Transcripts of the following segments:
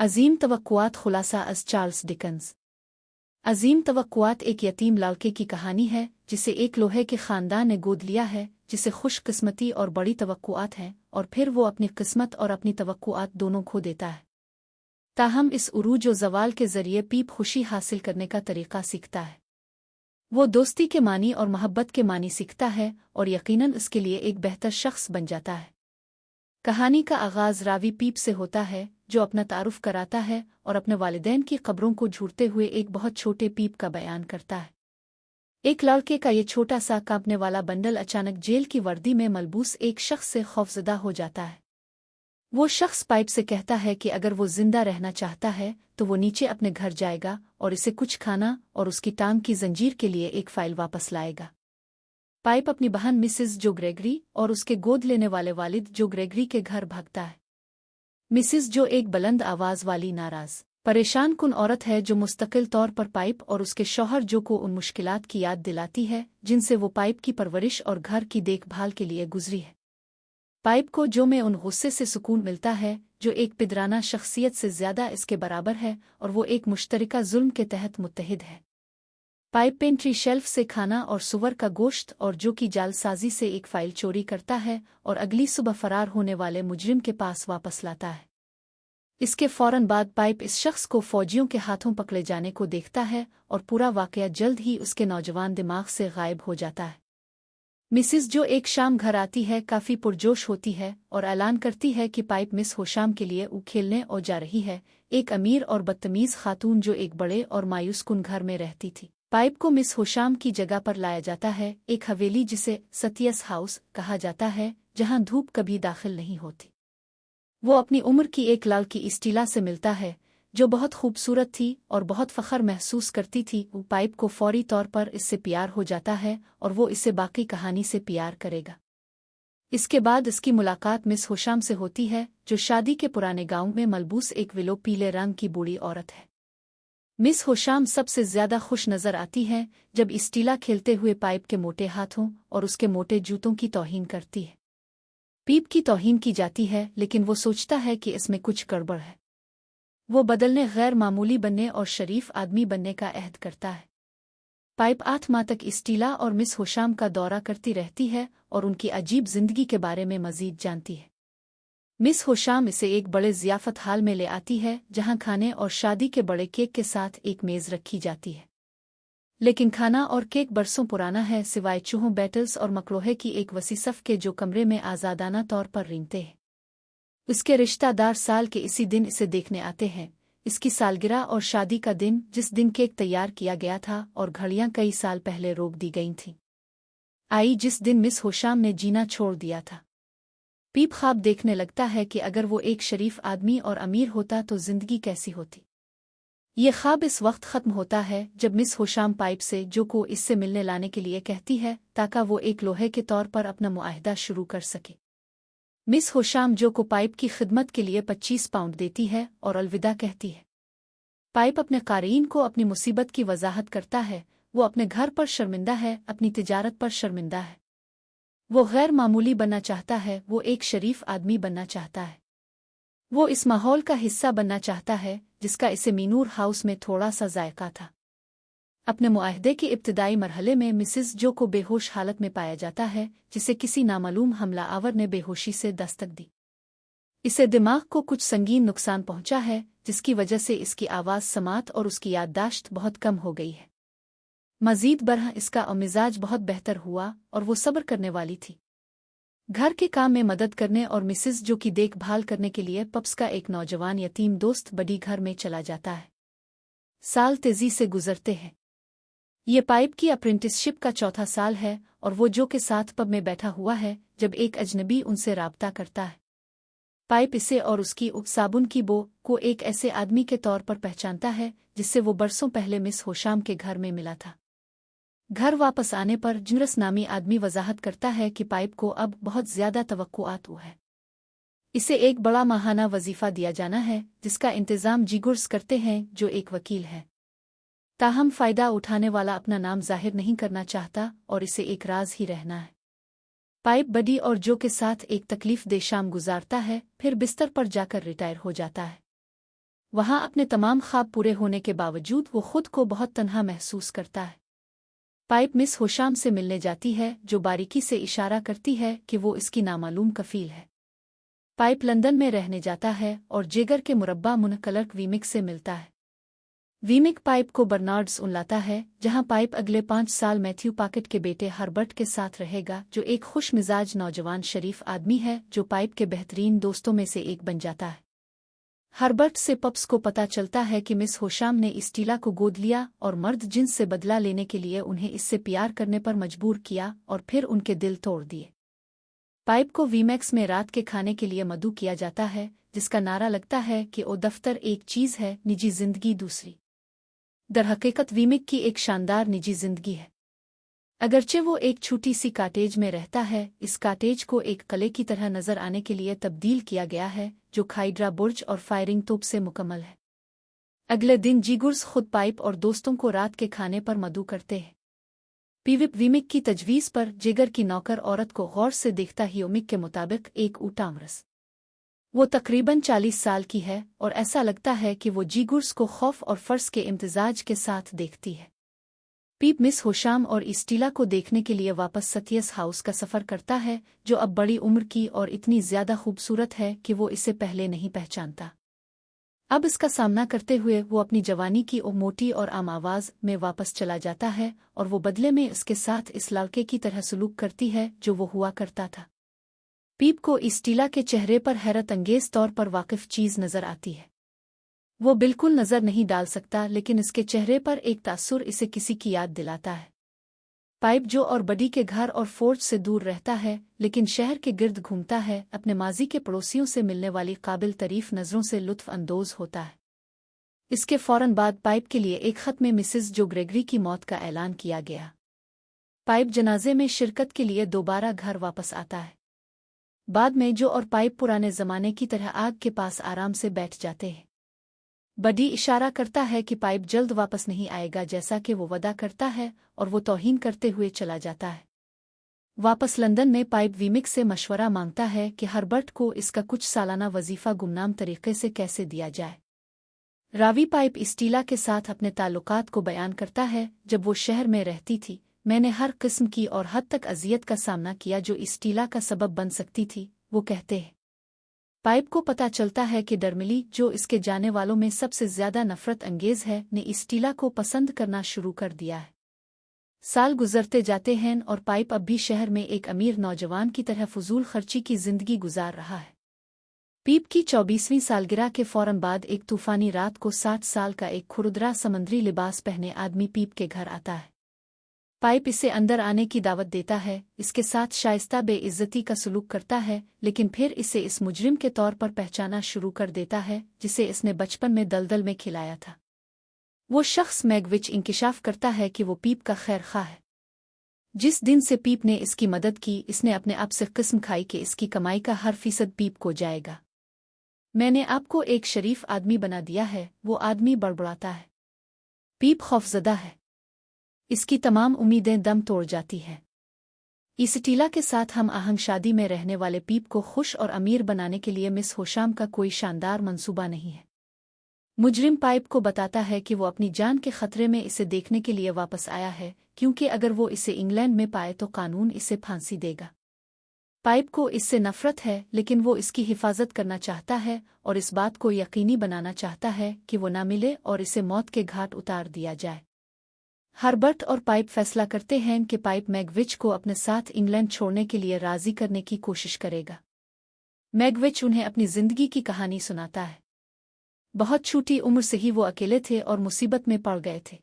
अजीम तवक्कुआत खुलासा अज़ Charles Dickens. अजीम तवक्कुआत एक यतीम लड़के की कहानी है जिसे एक लोहे के ख़ानदान ने गोद लिया है, जिसे खुशकिस्मती और बड़ी तवक्कुआत हैं, और फिर वो अपनी किस्मत और अपनी तवक्कुआत दोनों खो देता है। ताहम इस उरूज व ज़वाल के ज़रिए पीप खुशी हासिल करने का तरीक़ा सीखता है। वो दोस्ती के मानी और मोहब्बत के मानी सीखता है और यकीनन इसके लिए एक बेहतर शख्स बन जाता है। कहानी का आगाज़ रावी पीप से होता है, जो अपना तारुफ कराता है और अपने वालिदैन की कब्रों को झूठते हुए एक बहुत छोटे पीप का बयान करता है। एक लड़के का ये छोटा सा कांपने वाला बंडल अचानक जेल की वर्दी में मलबूस एक शख्स से खौफजदा हो जाता है। वो शख्स पाइप से कहता है कि अगर वो जिंदा रहना चाहता है तो वो नीचे अपने घर जाएगा और इसे कुछ खाना और उसकी टांग की जंजीर के लिए एक फाइल वापस लाएगा। पाइप अपनी बहन मिसिस जो ग्रेगरी और उसके गोद लेने वाले वालिद जो ग्रेगरी के घर भागता है। मिसिस जो एक बुलंद आवाज़ वाली नाराज़ परेशान कुन औरत है जो मुस्तकिल तौर पर पाइप और उसके शौहर जो को उन मुश्किलात की याद दिलाती है जिनसे वो पाइप की परवरिश और घर की देखभाल के लिए गुजरी है। पाइप को जो में उन गुस्से से सुकून मिलता है जो एक पिदराना शख्सियत से ज़्यादा इसके बराबर है और वो एक मुश्तरका जुल्म के तहत मुत्तहिद है। पाइप पेंट्री शेल्फ से खाना और सुअर का गोश्त और जो की जालसाजी से एक फाइल चोरी करता है और अगली सुबह फरार होने वाले मुजरिम के पास वापस लाता है। इसके फौरन बाद पाइप इस शख्स को फौजियों के हाथों पकड़े जाने को देखता है और पूरा वाकया जल्द ही उसके नौजवान दिमाग से गायब हो जाता है। मिसिस जो एक शाम घर आती है, काफ़ी पुरजोश होती है और ऐलान करती है कि पाइप मिस होशाम के लिए खेलने और जा रही है, एक अमीर और बदतमीज़ खातून जो एक बड़े और मायूस कुन घर में रहती थी। पाइप को मिस होशाम की जगह पर लाया जाता है, एक हवेली जिसे सतियस हाउस कहा जाता है, जहां धूप कभी दाखिल नहीं होती। वो अपनी उम्र की एक लड़की इस्टीला से मिलता है जो बहुत खूबसूरत थी और बहुत फ़ख्र महसूस करती थी। वो पाइप को फौरी तौर पर इससे प्यार हो जाता है और वो इससे बाकी कहानी से प्यार करेगा। इसके बाद इसकी मुलाकात मिस होशाम से होती है, जो शादी के पुराने गांव में मलबूस एक विलो पीले रंग की बूढ़ी औरत है। मिस होशाम सबसे ज्यादा खुश नजर आती है जब इस्टीला खेलते हुए पाइप के मोटे हाथों और उसके मोटे जूतों की तौहीन करती है। पीप की तौहीन की जाती है, लेकिन वो सोचता है कि इसमें कुछ गड़बड़ है। वो बदलने, गैर मामूली बनने और शरीफ आदमी बनने का अहद करता है। पाइप 8 माह तक इस्टीला और मिस होशाम का दौरा करती रहती है और उनकी अजीब जिंदगी के बारे में मजीद जानती है। मिस होशाम इसे एक बड़े ज़ियाफ़त हाल में ले आती है, जहां खाने और शादी के बड़े केक के साथ एक मेज़ रखी जाती है। लेकिन खाना और केक बरसों पुराना है, सिवाय चूहों, बैटल्स और मकरोहे की एक वसी सफ़ के जो कमरे में आज़ादाना तौर पर रेंगते हैं। उसके रिश्तेदार साल के इसी दिन इसे देखने आते हैं, इसकी सालगिरह और शादी का दिन, जिस दिन केक तैयार किया गया था और घड़ियां कई साल पहले रोक दी गई थीं, आई जिस दिन मिस होशाम ने जीना छोड़ दिया था। पीप ख्वाब देखने लगता है कि अगर वो एक शरीफ आदमी और अमीर होता तो जिंदगी कैसी होती। ये ख्वाब इस वक्त ख़त्म होता है जब मिस होशाम पाइप से जो को इससे मिलने लाने के लिए कहती है, ताकि वो एक लोहे के तौर पर अपना मुआहदा शुरू कर सके। मिस होशाम जो को पाइप की खिदमत के लिए 25 पाउंड देती है और अलविदा कहती है। पाइप अपने क़ारीन को अपनी मुसीबत की वजाहत करता है। वो अपने घर पर शर्मिंदा है, अपनी तिजारत पर शर्मिंदा है। वो गैर मामूली बनना चाहता है, वो एक शरीफ आदमी बनना चाहता है। वो इस माहौल का हिस्सा बनना चाहता है जिसका इसे मीनूर हाउस में थोड़ा सा जायका था। अपने मुआहदे के इब्तिदाई मरहले में मिसिस जो को बेहोश हालत में पाया जाता है, जिसे किसी नामालूम हमला आवर ने बेहोशी से दस्तक दी। इसे दिमाग को कुछ संगीन नुकसान पहुंचा है, जिसकी वजह से इसकी आवाज़, समात और उसकी याददाश्त बहुत कम हो गई है। मजीद बरह इसका मिजाज बहुत बेहतर हुआ और वो सब्र करने वाली थी। घर के काम में मदद करने और मिसिस जो की देखभाल करने के लिए पप्स का एक नौजवान यतीम दोस्त बड़ी घर में चला जाता है। साल तेजी से गुजरते हैं। ये पाइप की अप्रेंटिसशिप का 4था साल है और वो जो के साथ पब में बैठा हुआ है जब एक अजनबी उनसे राब्ता करता है। पाइप इसे और उसकी साबुन की बो को एक ऐसे आदमी के तौर पर पहचानता है जिससे वो बरसों पहले मिस होशाम के घर में मिला था। घर वापस आने पर जुनरस नामी आदमी वजाहत करता है कि पाइप को अब बहुत ज़्यादा तवक्कुआत है। इसे एक बड़ा माहाना वजीफ़ा दिया जाना है जिसका इंतज़ाम जिगुर्स करते हैं, जो एक वकील है। ताहम फ़ायदा उठाने वाला अपना नाम जाहिर नहीं करना चाहता और इसे एक राज ही रहना है। पाइप बडी और जो के साथ एक तकलीफ दे शाम गुजारता है, फिर बिस्तर पर जाकर रिटायर हो जाता है। वहाँ अपने तमाम ख्वाब पूरे होने के बावजूद वो खुद को बहुत तन्हा महसूस करता है। पाइप मिस होशाम से मिलने जाती है, जो बारीकी से इशारा करती है कि वो इसकी नामालूम कफील है। पाइप लंदन में रहने जाता है और जेगर के मुरब्बा मुनकलर्क वीमिक से मिलता है। वीमिक पाइप को बर्नार्ड्स उनलाता है, जहां पाइप अगले 5 साल मैथ्यू पाकेट के बेटे हर्बर्ट के साथ रहेगा, जो एक खुश मिजाज नौजवान शरीफ आदमी है जो पाइप के बेहतरीन दोस्तों में से एक बन जाता है। हर्बर्ट से पप्स को पता चलता है कि मिस होशाम ने स्टीला को गोद लिया और मर्द जिन्स से बदला लेने के लिए उन्हें इससे प्यार करने पर मजबूर किया और फिर उनके दिल तोड़ दिए। पाइप को वीमैक्स में रात के खाने के लिए मदऊ किया जाता है, जिसका नारा लगता है कि ओ दफ्तर एक चीज़ है, निजी जिंदगी दूसरी। दरहकीकत वीमिक की एक शानदार निजी जिंदगी है। अगरचे वो एक छोटी सी काटेज में रहता है, इस काटेज को एक किले की तरह नजर आने के लिए तब्दील किया गया है, जो खाइड्रा बुर्ज और फायरिंग तोप से मुकम्मल है। अगले दिन जीगुर्स खुद पाइप और दोस्तों को रात के खाने पर मदऊ करते हैं। पीविप वीमिक की तजवीज़ पर जेगर की नौकर औरत को गौर से देखता ही ओमिक के मुताबिक एक ऊटामरस। वो तकरीबन 40 साल की है और ऐसा लगता है कि वो जीगुर्स को खौफ और फर्ज के इम्तिजाज के साथ देखती है। पीप मिस होशाम और स्टीला को देखने के लिए वापस सतियस हाउस का सफ़र करता है, जो अब बड़ी उम्र की और इतनी ज़्यादा खूबसूरत है कि वो इसे पहले नहीं पहचानता। अब इसका सामना करते हुए वो अपनी जवानी की मोटी और आम आवाज़ में वापस चला जाता है और वो बदले में इसके साथ इस लड़के की तरह सलूक करती है जो वो हुआ करता था। पीप को स्टीला के चेहरे पर हैरत अंगेज तौर पर वाकिफ चीज़ नज़र आती है। वो बिल्कुल नज़र नहीं डाल सकता, लेकिन इसके चेहरे पर एक तासुर इसे किसी की याद दिलाता है। पाइप जो और बडी के घर और फोर्ज से दूर रहता है, लेकिन शहर के गिर्द घूमता है, अपने माजी के पड़ोसियों से मिलने वाली काबिल तारीफ नज़रों से लुत्फ अंदोज होता है। इसके फौरन बाद पाइप के लिए एक खत में मिसेस जो ग्रेगरी की मौत का ऐलान किया गया। पाइप जनाजे में शिरकत के लिए दोबारा घर वापस आता है। बाद में जो और पाइप पुराने ज़माने की तरह आग के पास आराम से बैठ जाते हैं। बडी इशारा करता है कि पाइप जल्द वापस नहीं आएगा, जैसा कि वो वादा करता है, और वो तौहीन करते हुए चला जाता है। वापस लंदन में पाइप वीमिक से मशवरा मांगता है कि हर्बर्ट को इसका कुछ सालाना वजीफा गुमनाम तरीके से कैसे दिया जाए। रावी पाइप स्टीला के साथ अपने ताल्लुकात को बयान करता है। जब वो शहर में रहती थी, मैंने हर किस्म की और हद तक अजियत का सामना किया जो स्टीला का सबब बन सकती थी, वो कहते हैं। पाइप को पता चलता है कि डर्मिली, जो इसके जाने वालों में सबसे ज्यादा नफरत अंगेज है, ने स्टीला को पसंद करना शुरू कर दिया है। साल गुजरते जाते हैं और पाइप अब भी शहर में एक अमीर नौजवान की तरह फजूल खर्ची की जिंदगी गुजार रहा है। पीप की 24वीं सालगिरह के फौरन बाद एक तूफानी रात को 60 साल का एक खुरदरा समंदरी लिबास पहने आदमी पीप के घर आता है। पाइप इसे अंदर आने की दावत देता है, इसके साथ शाइस्ता बेइज्जती का सलूक करता है, लेकिन फिर इसे इस मुजरिम के तौर पर पहचाना शुरू कर देता है जिसे इसने बचपन में दलदल में खिलाया था। वो शख्स मैगविच इंकिशाफ करता है कि वो पीप का खैर खा है। जिस दिन से पीप ने इसकी मदद की, इसने अपने आप से किस्म खाई कि इसकी कमाई का हर फीसद पीप को जाएगा। मैंने आपको एक शरीफ आदमी बना दिया है, वो आदमी बड़बड़ाता है। पीप खौफजदा है। इसकी तमाम उम्मीदें दम तोड़ जाती हैं। स्टीला के साथ हम आहंग शादी में रहने वाले पीप को खुश और अमीर बनाने के लिए मिस होशाम का कोई शानदार मंसूबा नहीं है। मुजरिम पाइप को बताता है कि वो अपनी जान के खतरे में इसे देखने के लिए वापस आया है, क्योंकि अगर वो इसे इंग्लैंड में पाए तो कानून इसे फांसी देगा। पाइप को इससे नफरत है, लेकिन वो इसकी हिफाजत करना चाहता है और इस बात को यकीनी बनाना चाहता है कि वो ना मिले और इसे मौत के घाट उतार दिया जाए। हर्बर्ट और पाइप फैसला करते हैं कि पाइप मैगविच को अपने साथ इंग्लैंड छोड़ने के लिए राजी करने की कोशिश करेगा। मैगविच उन्हें अपनी जिंदगी की कहानी सुनाता है। बहुत छोटी उम्र से ही वो अकेले थे और मुसीबत में पड़ गए थे।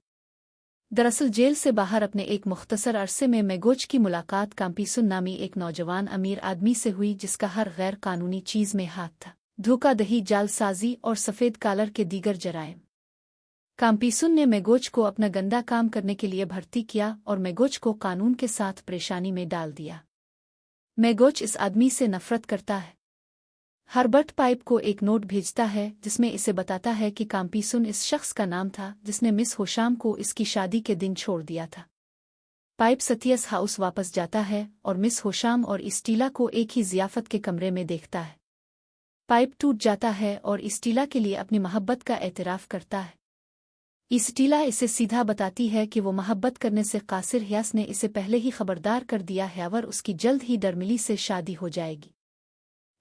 दरअसल जेल से बाहर अपने एक मुख्तसर अरसे में मैगोच की मुलाकात काम्पीसुन नामी एक नौजवान अमीर आदमी से हुई, जिसका हर गैर कानूनी चीज में हाथ था, धोखाधड़ी, जालसाजी और सफ़ेद कालर के दीगर जराइम। काम्पीसुन ने मैगोच को अपना गंदा काम करने के लिए भर्ती किया और मैगोच को कानून के साथ परेशानी में डाल दिया। मैगोच इस आदमी से नफरत करता है। हर्बर्ट पाइप को एक नोट भेजता है जिसमें इसे बताता है कि काम्पीसुन इस शख्स का नाम था जिसने मिस होशाम को इसकी शादी के दिन छोड़ दिया था। पाइप सतियस हाउस वापस जाता है और मिस होशाम और स्टीला को एक ही जियाफत के कमरे में देखता है। पाइप टूट जाता है और स्टीला के लिए अपनी मोहब्बत का एतराफ़ करता है। स्टीला इसे सीधा बताती है कि वो मोहब्बत करने से कासिर है, ने इसे पहले ही खबरदार कर दिया है और उसकी जल्द ही डरमिली से शादी हो जाएगी।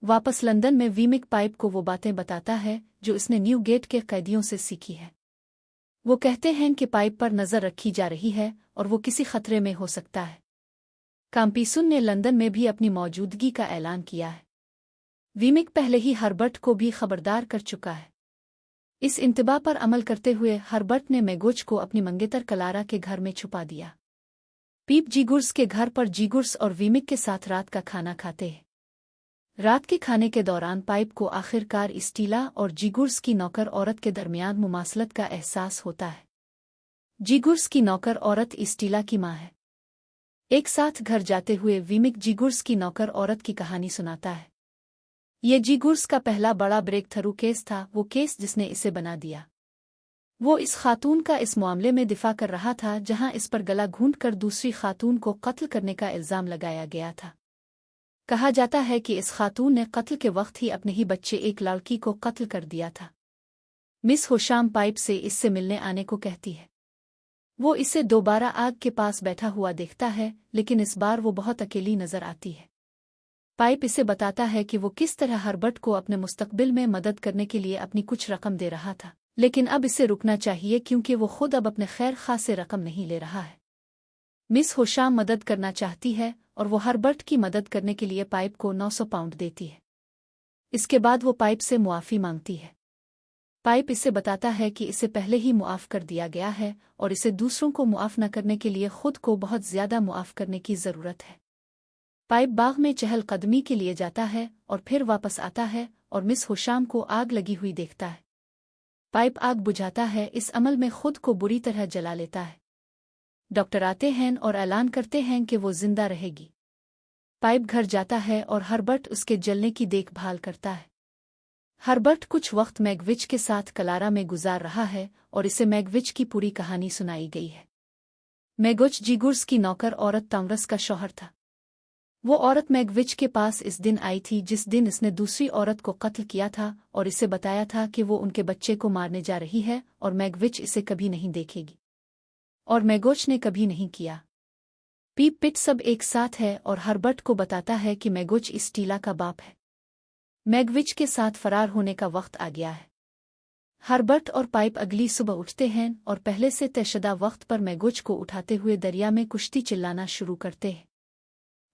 वापस लंदन में वीमिक पाइप को वो बातें बताता है जो इसने न्यू गेट के कैदियों से सीखी है। वो कहते हैं कि पाइप पर नज़र रखी जा रही है और वो किसी खतरे में हो सकता है। काम्पीसन ने लंदन में भी अपनी मौजूदगी का ऐलान किया है। वीमिक पहले ही हर्बर्ट को भी खबरदार कर चुका है। इस इंतबा पर अमल करते हुए हर्बर्ट ने मैगोच को अपनी मंगेतर क्लारा के घर में छुपा दिया। पीप जीगुर्स के घर पर जीगुर्स और वीमिक के साथ रात का खाना खाते हैं। रात के खाने के दौरान पाइप को आखिरकार स्टीला और जीगुर्स की नौकर औरत के दरमियान मुमासलत का एहसास होता है। जीगुर्स की नौकर औरत स्टीला की माँ है। एक साथ घर जाते हुए वीमिक जीगुर्स की नौकर औरत की कहानी सुनाता है। ये जीगुर्स का पहला बड़ा ब्रेक थ्रू केस था, वो केस जिसने इसे बना दिया। वो इस खातून का इस मामले में दिफा कर रहा था जहां इस पर गला घूंटकर दूसरी खातून को कत्ल करने का इल्ज़ाम लगाया गया था। कहा जाता है कि इस खातून ने कत्ल के वक्त ही अपने ही बच्चे एक लड़की को कत्ल कर दिया था। मिस होशाम पाइप से इससे मिलने आने को कहती है। वो इसे दोबारा आग के पास बैठा हुआ देखता है, लेकिन इस बार वो बहुत अकेली नजर आती है। पाइप इसे बताता है कि वो किस तरह हर्बर्ट को अपने मुस्तकबिल में मदद करने के लिए अपनी कुछ रकम दे रहा था, लेकिन अब इसे रुकना चाहिए क्योंकि वो खुद अब अपने खैर खा से रकम नहीं ले रहा है। मिस होशाम मदद करना चाहती है और वो हर्बर्ट की मदद करने के लिए पाइप को 900 पाउंड देती है। इसके बाद वो पाइप से मुआफ़ी मांगती है। पाइप इसे बताता है कि इसे पहले ही मुआफ़ कर दिया गया है और इसे दूसरों को मुआफ़ न करने के लिए खुद को बहुत ज़्यादा मुआफ़ करने की ज़रूरत है। पाइप बाग में चहलकदमी के लिए जाता है और फिर वापस आता है और मिस होशाम को आग लगी हुई देखता है। पाइप आग बुझाता है, इस अमल में खुद को बुरी तरह जला लेता है। डॉक्टर आते हैं और ऐलान करते हैं कि वो जिंदा रहेगी। पाइप घर जाता है और हर्बर्ट उसके जलने की देखभाल करता है। हर्बर्ट कुछ वक्त मैगविच के साथ क्लारा में गुजार रहा है और इसे मैगविच की पूरी कहानी सुनाई गई है। मैगोच जीगुर्स की नौकर औरत तामरस का शौहर था। वो औरत मैगविच के पास इस दिन आई थी जिस दिन इसने दूसरी औरत को कत्ल किया था और इसे बताया था कि वो उनके बच्चे को मारने जा रही है और मैगविच इसे कभी नहीं देखेगी, और मैगोच ने कभी नहीं किया। पीप पिट सब एक साथ है और हर्बर्ट को बताता है कि मैगोच स्टीला का बाप है। मैगविच के साथ फरार होने का वक्त आ गया है। हर्बर्ट और पाइप अगली सुबह उठते हैं और पहले से तयशुदा वक्त पर मैगोच को उठाते हुए दरिया में कुश्ती चिल्लाना शुरू करते हैं।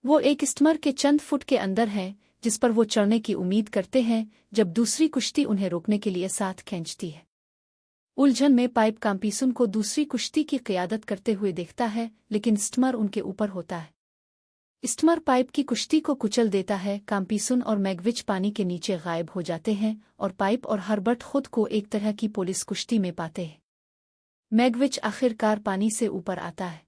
वो एक स्टीमर के चंद फुट के अंदर है जिस पर वो चढ़ने की उम्मीद करते हैं जब दूसरी कुश्ती उन्हें रोकने के लिए साथ खींचती है। उलझन में पाइप काम्पीसन को दूसरी कुश्ती की क़ियादत करते हुए देखता है, लेकिन स्टीमर उनके ऊपर होता है। स्टीमर पाइप की कुश्ती को कुचल देता है। काम्पीसन और मैगविच पानी के नीचे गायब हो जाते हैं और पाइप और हर्बर्ट खुद को एक तरह की पुलिस कुश्ती में पाते हैं। मैगविच आखिरकार पानी से ऊपर आता है।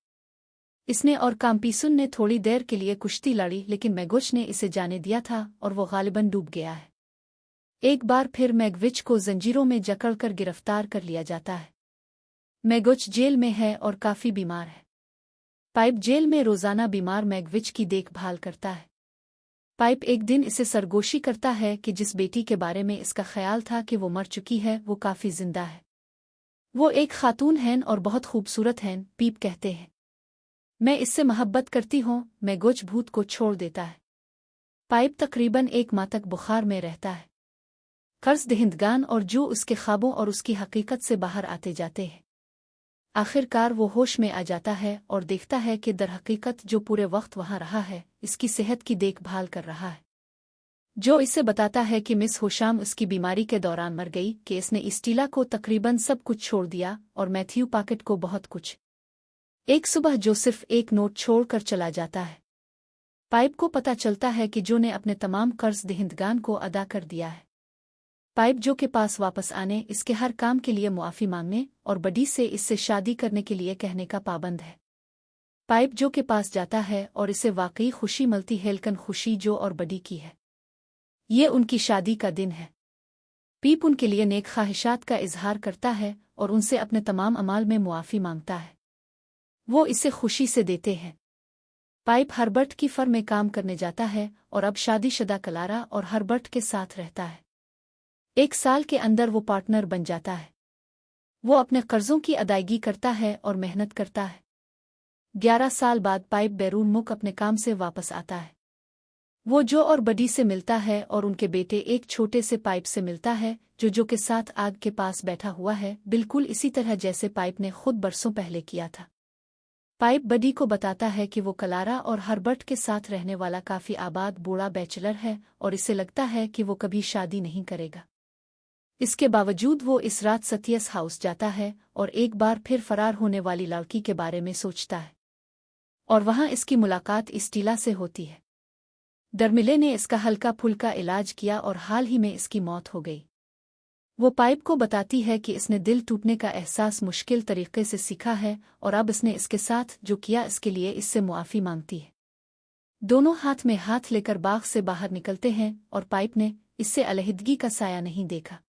इसने और काम्पीसन ने थोड़ी देर के लिए कुश्ती लड़ी, लेकिन मैगोच ने इसे जाने दिया था और वो गालिबन डूब गया है। एक बार फिर मैगविच को जंजीरों में जकड़कर गिरफ्तार कर लिया जाता है। मैगोच जेल में है और काफी बीमार है। पाइप जेल में रोजाना बीमार मैगविच की देखभाल करता है। पाइप एक दिन इसे सरगोशी करता है कि जिस बेटी के बारे में इसका ख्याल था कि वो मर चुकी है, वो काफी जिंदा है। वो एक खातून है और बहुत खूबसूरत है, पीप कहते हैं। मैं इससे मोहब्बत करती हूँ। मैगोच भूत को छोड़ देता है। पाइप तकरीबन 1 माह तक बुखार में रहता है। कर्ज दहिंदगान और जो उसके ख्वाबों और उसकी हकीकत से बाहर आते जाते हैं। आखिरकार वो होश में आ जाता है और देखता है कि दरहकीकत जो पूरे वक्त वहाँ रहा है इसकी सेहत की देखभाल कर रहा है। जो इसे बताता है कि मिस होशाम उसकी बीमारी के दौरान मर गई, कि इसने स्टीला को तकरीबन सब कुछ छोड़ दिया और मैथ्यू पाकेट को बहुत कुछ। एक सुबह जो सिर्फ एक नोट छोड़कर चला जाता है। पाइप को पता चलता है कि जो ने अपने तमाम कर्ज दहिंदगान को अदा कर दिया है। पाइप जो के पास वापस आने, इसके हर काम के लिए मुआफ़ी मांगने और बडी से इससे शादी करने के लिए कहने का पाबंद है। पाइप जो के पास जाता है और इसे वाकई खुशी मिलती है, लेकिन खुशी जो और बडी की है। ये उनकी शादी का दिन है। पीप उनके लिए नेक ख्वाहिशात का इजहार करता है और उनसे अपने तमाम अमाल में मुआफ़ी मांगता है। वो इसे खुशी से देते हैं। पाइप हर्बर्ट की फर्म में काम करने जाता है और अब शादीशुदा क्लारा और हर्बर्ट के साथ रहता है। 1 साल के अंदर वो पार्टनर बन जाता है। वो अपने कर्जों की अदायगी करता है और मेहनत करता है। 11 साल बाद पाइप बैरून मुख अपने काम से वापस आता है। वो जो और बडी से मिलता है और उनके बेटे एक छोटे से पाइप से मिलता है जो के साथ आग के पास बैठा हुआ है, बिल्कुल इसी तरह जैसे पाइप ने खुद बरसों पहले किया था। पाइप बडी को बताता है कि वो कलारा और हर्बर्ट के साथ रहने वाला काफी आबाद बूढ़ा बैचलर है और इसे लगता है कि वो कभी शादी नहीं करेगा। इसके बावजूद वो इस रात सतियस हाउस जाता है और एक बार फिर फरार होने वाली लड़की के बारे में सोचता है, और वहां इसकी मुलाकात स्टीला से होती है। डर्मिले ने इसका हल्का फुल्का इलाज किया और हाल ही में इसकी मौत हो गई। वो पाइप को बताती है कि इसने दिल टूटने का एहसास मुश्किल तरीके से सीखा है और अब इसने इसके साथ जो किया इसके लिए इससे मुआफ़ी मांगती है। दोनों हाथ में हाथ लेकर बाग से बाहर निकलते हैं और पाइप ने इससे अलहदगी का साया नहीं देखा।